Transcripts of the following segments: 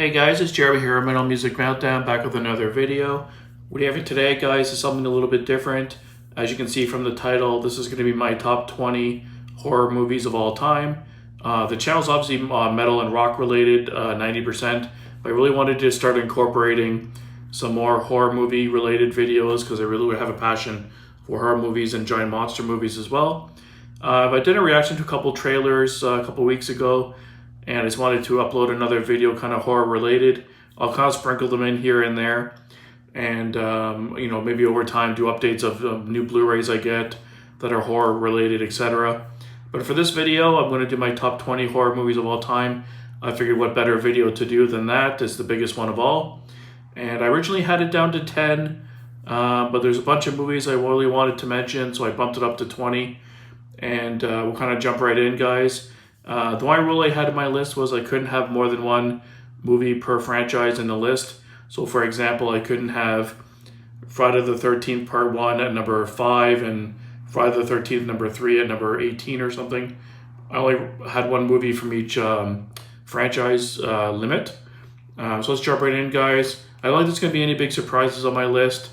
Hey guys, it's Jeremy here, Metal Music Meltdown, back with another video. What we have today, guys, is something a little bit different. As you can see from the title, this is going to be my top 20 horror movies of all time. The channel's obviously metal and rock related, 90%, but I really wanted to start incorporating some more horror movie related videos because I really have a passion for horror movies and giant monster movies as well. I did a reaction to a couple trailers a couple weeks ago, and I just wanted to upload another video kind of horror related. I'll kind of sprinkle them in here and there, and maybe over time do updates of new Blu-rays I get that are horror related, etc. But for this video, I'm going to do my top 20 horror movies of all time. I figured what better video to do than that. It's the biggest one of all, and I originally had it down to 10, but there's a bunch of movies I really wanted to mention, so I bumped it up to 20, and we'll kind of jump right in, guys. The one rule I had in my list was I couldn't have more than one movie per franchise in the list. So for example, I couldn't have Friday the 13th Part 1 at number 5 and Friday the 13th number 3 at number 18 or something. I only had one movie from each franchise limit. So let's jump right in, guys. I don't think there's going to be any big surprises on my list.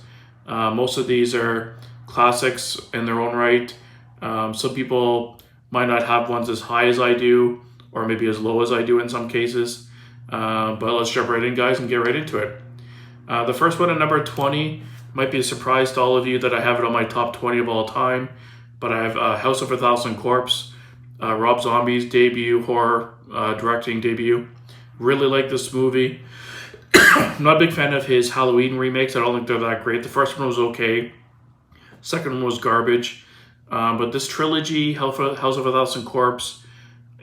Most of these are classics in their own right. Some people might not have ones as high as I do, or maybe as low as I do in some cases. But let's jump right in, guys, and get right into it. The first one at number 20 might be a surprise to all of you that I have it on my top 20 of all time, but I have House of a Thousand Corpse, Rob Zombie's debut, horror directing debut. Really like this movie. I'm not a big fan of his Halloween remakes. I don't think they're that great. The first one was okay. Second one was garbage. But this trilogy, House of a Thousand Corpse,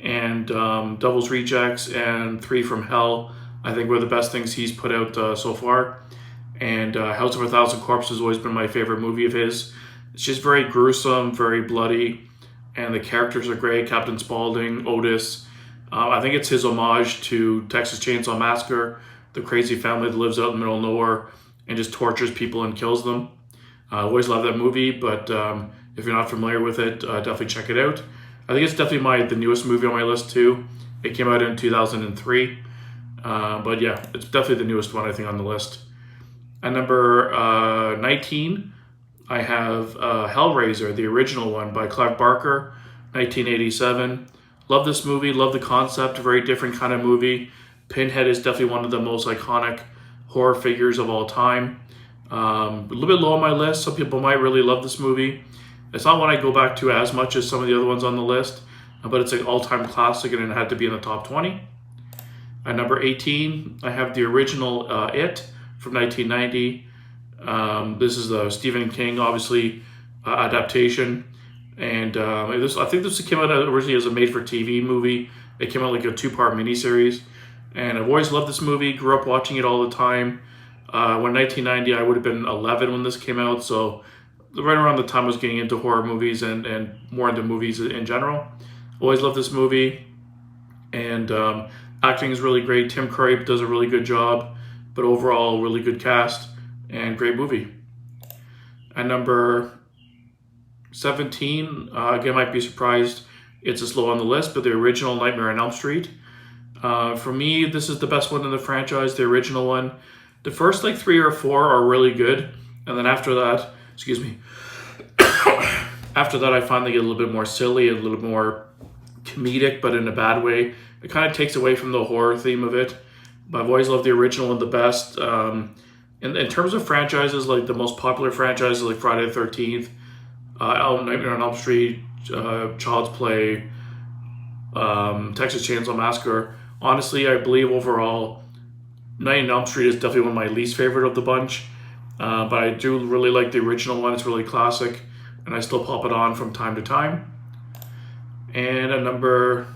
and Devil's Rejects, and Three from Hell, I think were the best things he's put out so far. And House of a Thousand Corpse has always been my favorite movie of his. It's just very gruesome, very bloody, and the characters are great. Captain Spaulding, Otis. I think it's his homage to Texas Chainsaw Massacre, the crazy family that lives out in the middle of nowhere and just tortures people and kills them. I always love that movie, but if you're not familiar with it, definitely check it out. I think it's definitely the newest movie on my list too. It came out in 2003. But yeah, it's definitely the newest one I think on the list. At number 19, I have Hellraiser, the original one by Clive Barker, 1987. Love this movie, love the concept, very different kind of movie. Pinhead is definitely one of the most iconic horror figures of all time. A little bit low on my list. Some people might really love this movie. It's not one I go back to as much as some of the other ones on the list, but it's an all-time classic and it had to be in the top 20. At number 18, I have the original It from 1990. This is the Stephen King, obviously, adaptation. And I think this came out originally as a made-for-TV movie. It came out like a 2-part miniseries. And I've always loved this movie, grew up watching it all the time. When 1990, I would have been 11 when this came out, so right around the time I was getting into horror movies and more into movies in general. Always loved this movie, and acting is really great. Tim Curry does a really good job, but overall, really good cast and great movie. At number 17, again, might be surprised it's this low on the list, but the original Nightmare on Elm Street. For me, this is the best one in the franchise, the original one. The first 3 or 4 are really good, and then after that, after that I find they get a little bit more silly, a little more comedic, but in a bad way. It kind of takes away from the horror theme of it. But I've always loved the original one the best. In terms of franchises, like the most popular franchises like Friday the 13th, Nightmare on Elm Street, Child's Play, Texas Chainsaw Massacre, honestly, I believe overall, Nightmare on Elm Street is definitely one of my least favorite of the bunch. But I do really like the original one. It's really classic, and I still pop it on from time to time. And at number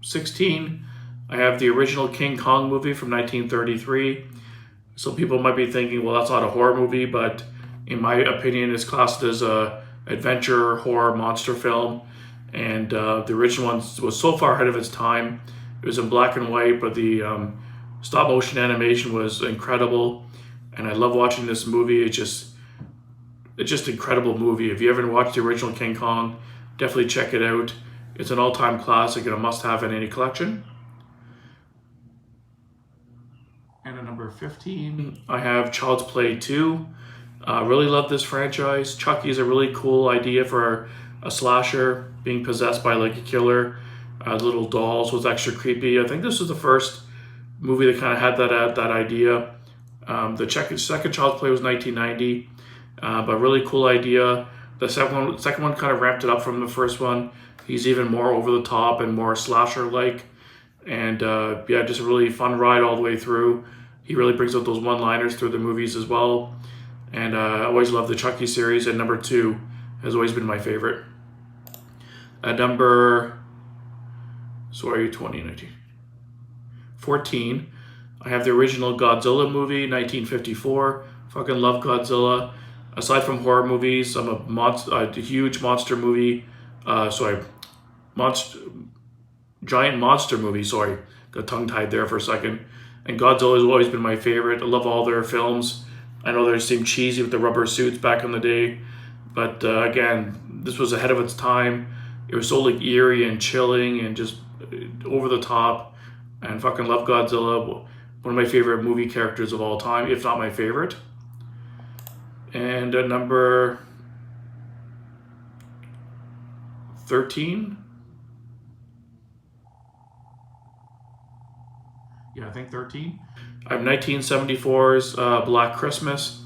16, I have the original King Kong movie from 1933. So people might be thinking, well, that's not a horror movie, but in my opinion, it's classed as a adventure, horror, monster film. And the original one was so far ahead of its time. It was in black and white, but the stop motion animation was incredible. And I love watching this movie. It's just an incredible movie. If you haven't watched the original King Kong, definitely check it out. It's an all-time classic and a must-have in any collection. 15, I have Child's Play 2. Really love this franchise. Chucky is a really cool idea for a slasher, being possessed by like a killer. Little dolls was extra creepy. I think this was the first movie that kind of had that idea. The second Child's Play was 1990, but really cool idea. The second one kind of ramped it up from the first one. He's even more over the top and more slasher-like. And yeah, just a really fun ride all the way through. He really brings out those one-liners through the movies as well. And I always love the Chucky series, and number 2 has always been my favorite. At number 14, I have the original Godzilla movie, 1954. Fucking love Godzilla. Aside from horror movies, I'm a huge monster movie. Giant monster movie. Sorry, got tongue-tied there for a second. And Godzilla has always been my favorite. I love all their films. I know they seem cheesy with the rubber suits back in the day, but again, this was ahead of its time. It was so like eerie and chilling and just over the top. And fucking love Godzilla. One of my favorite movie characters of all time, if not my favorite. And at number 13. Yeah, I think 13. I have 1974's Black Christmas.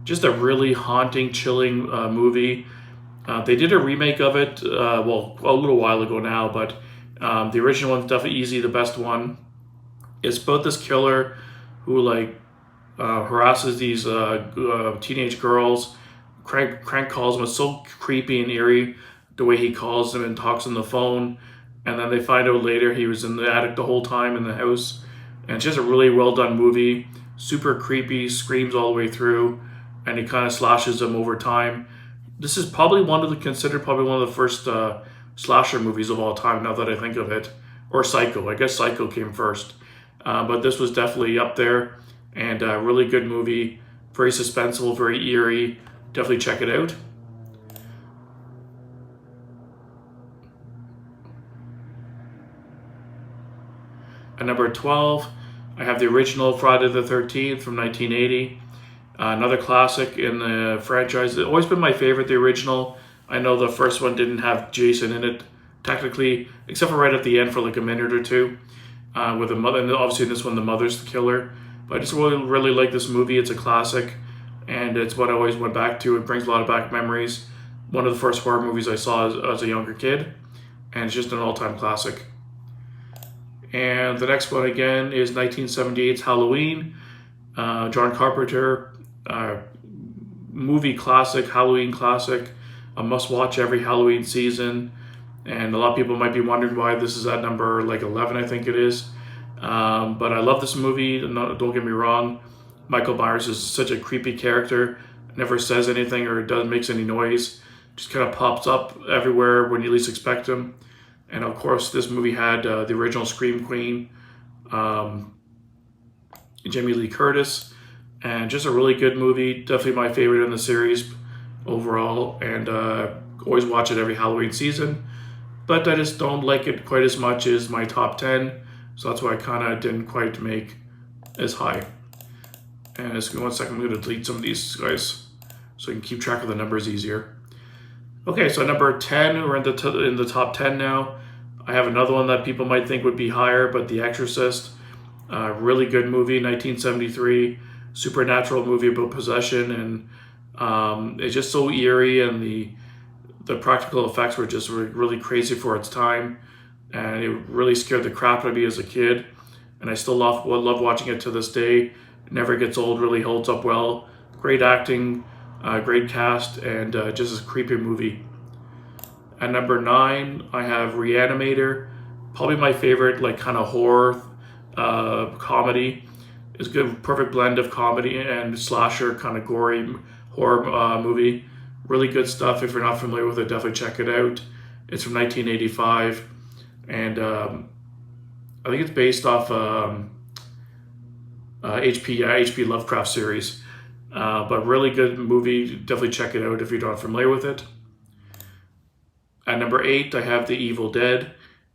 Just a really haunting, chilling movie. They did a remake of it, well, a little while ago now, but the original one's definitely easily the best one. It's about this killer who like harasses these teenage girls. Crank calls them. It's so creepy and eerie the way he calls them and talks on the phone. And then they find out later he was in the attic the whole time in the house. And it's just a really well done movie. Super creepy, screams all the way through, and he kind of slashes them over time. This is probably considered probably one of the first slasher movies of all time, now that I think of it. Or Psycho. I guess Psycho came first. But this was definitely up there, and a really good movie. Very suspenseful, very eerie. Definitely check it out. At number 12, I have the original Friday the 13th from 1980. Another classic in the franchise. It's always been my favorite, the original. I know the first one didn't have Jason in it, technically, except for right at the end for like a minute or two. With the mother, and obviously in this one, the mother's the killer. But I just really like this movie. It's a classic, and it's what I always went back to. It brings a lot of back memories. One of the first horror movies I saw as a younger kid, and it's just an all-time classic. And the next one again is 1978's Halloween. John Carpenter, movie classic, Halloween classic. A must-watch every Halloween season. And a lot of people might be wondering why this is at number like 11, I think it is. But I love this movie. Don't get me wrong. Michael Myers is such a creepy character. Never says anything or makes any noise. Just kind of pops up everywhere when you least expect him. And of course, this movie had the original Scream Queen, Jamie Lee Curtis, and just a really good movie. Definitely my favorite in the series overall, and always watch it every Halloween season. But I just don't like it quite as much as my top 10, so that's why I kind of didn't quite make as high. And just give me 1 second, I'm going to delete some of these guys so I can keep track of the numbers easier. Okay, so number 10, we're in the top 10 now. I have another one that people might think would be higher, but The Exorcist. Really good movie, 1973. Supernatural movie about possession, and it's just so eerie, and the practical effects were just really crazy for its time. And it really scared the crap out of me as a kid. And I still love watching it to this day. It never gets old, really holds up well. Great acting. Great cast, and just a creepy movie. At number 9, I have Re-animator. Probably my favorite, like kind of horror comedy. It's a good, perfect blend of comedy and slasher, kind of gory horror movie. Really good stuff. If you're not familiar with it, definitely check it out. It's from 1985, and I think it's based off H.P. Lovecraft series. But really good movie. Definitely check it out if you're not familiar with it. At number 8, I have The Evil Dead,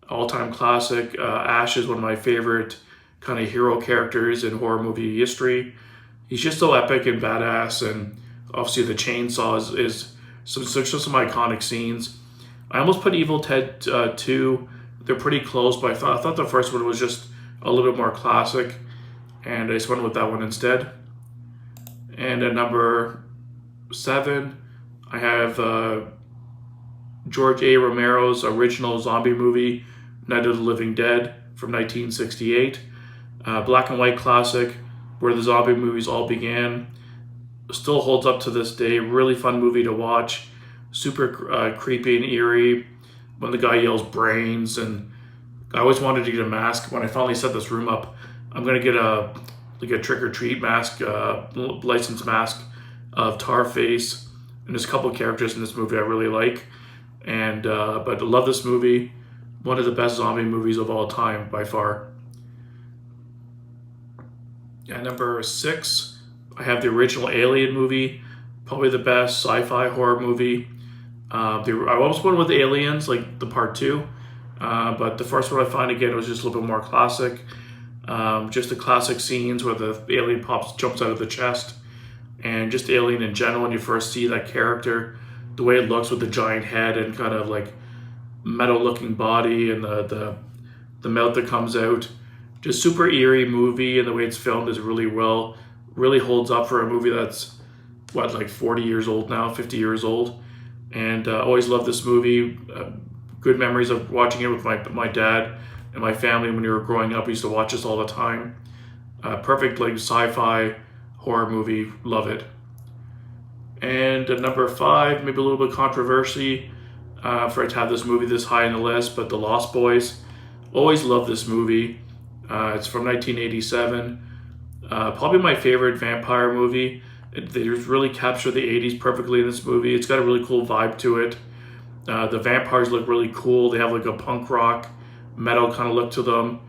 all-time classic. Ash is one of my favorite kind of hero characters in horror movie history. He's just so epic and badass, and obviously the chainsaw is some iconic scenes. I almost put Evil Dead 2. They're pretty close, but I thought the first one was just a little bit more classic, and I just went with that one instead. And at number 7, I have George A. Romero's original zombie movie, Night of the Living Dead, from 1968. Black and white classic, where the zombie movies all began. Still holds up to this day. Really fun movie to watch. Super creepy and eerie when the guy yells brains. And I always wanted to get a mask. When I finally set this room up, I'm going to get a trick-or-treat mask, licensed mask of Tarface. And there's a couple of characters in this movie I really like. And but I love this movie. One of the best zombie movies of all time by far. At number 6, I have the original Alien movie, probably the best sci-fi horror movie. I almost went with Aliens, like the part 2, but the first one I find again was just a little bit more classic. Just the classic scenes where the alien jumps out of the chest, and just Alien in general. When you first see that character, the way it looks with the giant head and kind of like metal-looking body and the mouth that comes out. Just super eerie movie, and the way it's filmed is really holds up for a movie that's, like 40 years old now, 50 years old. And always loved this movie. Good memories of watching it with my dad and my family when we were growing up. We used to watch this all the time. Perfect like sci-fi horror movie, love it. And at number 5, maybe a little bit controversy for it to have this movie this high on the list, but The Lost Boys. Always loved this movie. It's from 1987. Probably my favorite vampire movie. They really capture the 80s perfectly in this movie. It's got a really cool vibe to it. The vampires look really cool. They have like a punk rock, metal kind of look to them.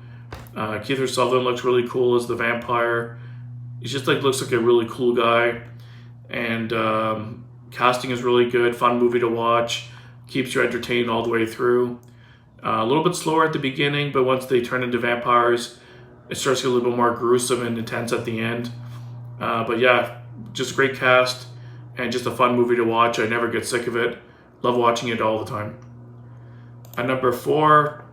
Kiefer Sutherland looks really cool as the vampire. He's just looks like a really cool guy. And casting is really good. Fun movie to watch. Keeps you entertained all the way through. A little bit slower at the beginning, but once they turn into vampires, it starts to get a little bit more gruesome and intense at the end. But yeah, just a great cast and just a fun movie to watch. I never get sick of it. Love watching it all the time. At number 4,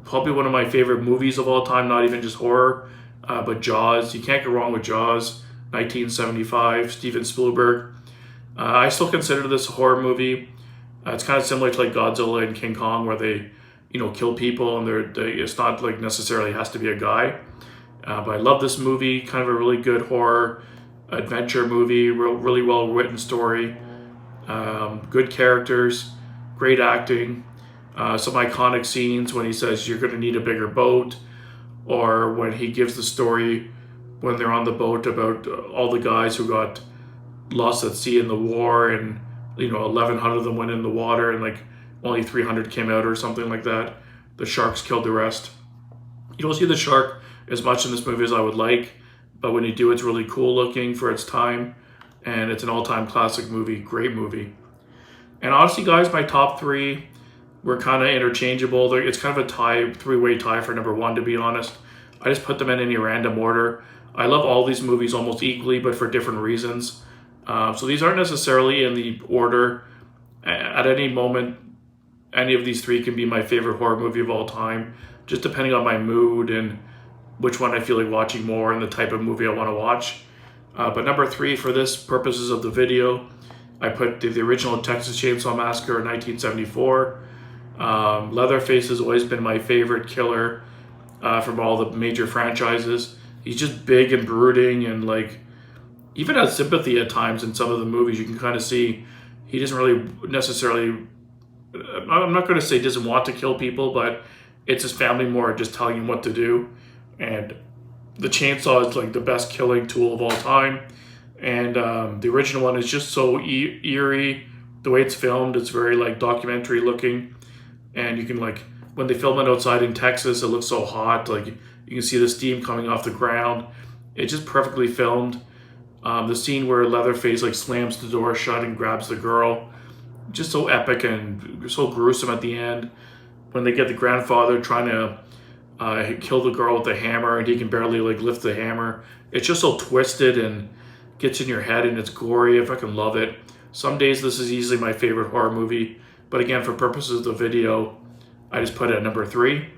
probably one of my favorite movies of all time, not even just horror, but Jaws. You can't go wrong with Jaws, 1975, Steven Spielberg. I still consider this a horror movie. It's kind of similar to like Godzilla and King Kong, where they, kill people, and it's not like necessarily has to be a guy. But I love this movie. Kind of a really good horror adventure movie. Really well written story. Good characters. Great acting. Some iconic scenes when he says you're going to need a bigger boat, or when he gives the story when they're on the boat about all the guys who got lost at sea in the war, and 1,100 of them went in the water, and like only 300 came out or something like that. The sharks killed the rest. You don't see the shark as much in this movie as I would like, but when you do, it's really cool looking for its time, and it's an all-time classic movie. Great movie. And honestly, guys, my top 3 were kind of interchangeable. It's kind of a tie, 3-way tie for number 1, to be honest. I just put them in any random order. I love all these movies almost equally, but for different reasons. So these aren't necessarily in the order. At any moment, any of these 3 can be my favorite horror movie of all time, just depending on my mood and which one I feel like watching more and the type of movie I want to watch. But number 3, for this purposes of the video, I put the original Texas Chainsaw Massacre in 1974. Leatherface has always been my favorite killer from all the major franchises. He's just big and brooding, and like even has sympathy at times in some of the movies. You can kind of see he doesn't really necessarily, I'm not going to say doesn't want to kill people, but it's his family more just telling him what to do. And the chainsaw is like the best killing tool of all time. And the original one is just so eerie. The way it's filmed, it's very like documentary looking. And you can like, when they film it outside in Texas, it looks so hot. Like you can see the steam coming off the ground. It's just perfectly filmed. The scene where Leatherface like slams the door shut and grabs the girl, just so epic and so gruesome at the end. When they get the grandfather trying to He killed the girl with the hammer, and he can barely like lift the hammer. It's just so twisted and gets in your head, and it's gory. I fucking love it. Some days this is easily my favorite horror movie, but again, for purposes of the video, I just put it at number 3.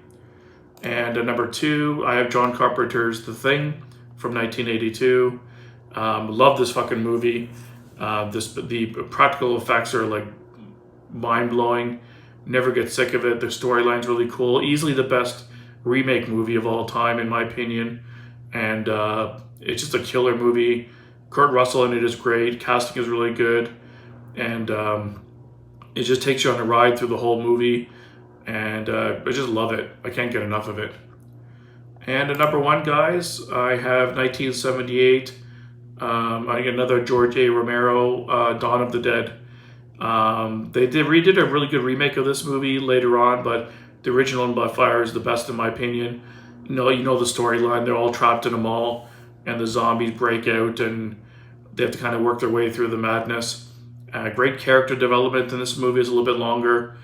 And at number 2, I have John Carpenter's The Thing from 1982. Love this fucking movie. The practical effects are like mind-blowing. Never get sick of it. The storyline's really cool. Easily the best remake movie of all time, in my opinion. And it's just a killer movie. Kurt Russell in it is great. Casting is really good. And it just takes you on a ride through the whole movie. And I just love it. I can't get enough of it. And at number 1, guys, I have 1978. I get another George A. Romero, Dawn of the Dead. They redid a really good remake of this movie later on, but the original by far is the best in my opinion. You know the storyline. They're all trapped in a mall, and the zombies break out, and they have to kind of work their way through the madness. Great character development in this movie is a little bit longer,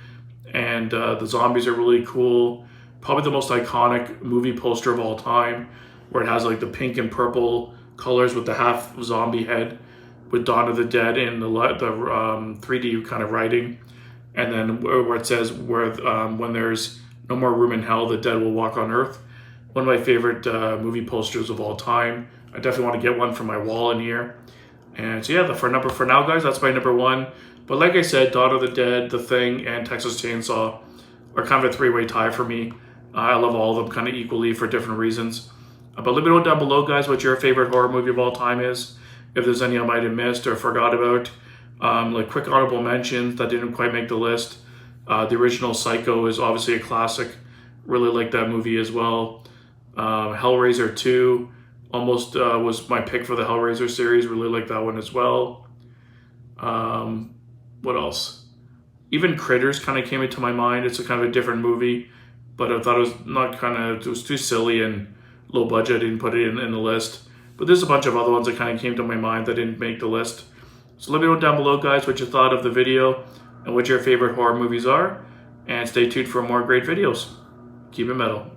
and the zombies are really cool. Probably the most iconic movie poster of all time, where it has like the pink and purple colors with the half zombie head, with Dawn of the Dead in the 3D kind of writing, and then where it says when there's no more room in hell, the dead will walk on earth. One of my favorite movie posters of all time. I definitely want to get one for my wall in here. And so yeah, for now, guys, that's my number 1. But like I said, Dawn of the Dead, The Thing, and Texas Chainsaw are kind of a 3-way tie for me. I love all of them kind of equally for different reasons. But let me know down below, guys, what your favorite horror movie of all time is. If there's any I might have missed or forgot about. Like quick honorable mentions that didn't quite make the list. The original Psycho is obviously a classic. Really like that movie as well. Hellraiser 2 almost was my pick for the Hellraiser series. Really like that one as well. What else? Even Critters kind of came into my mind. It's a kind of a different movie, but I thought it was too silly and low budget. I didn't put it in the list. But there's a bunch of other ones that kind of came to my mind that didn't make the list. So let me know down below, guys, what you thought of the video and what your favorite horror movies are. And stay tuned for more great videos. Keep it metal.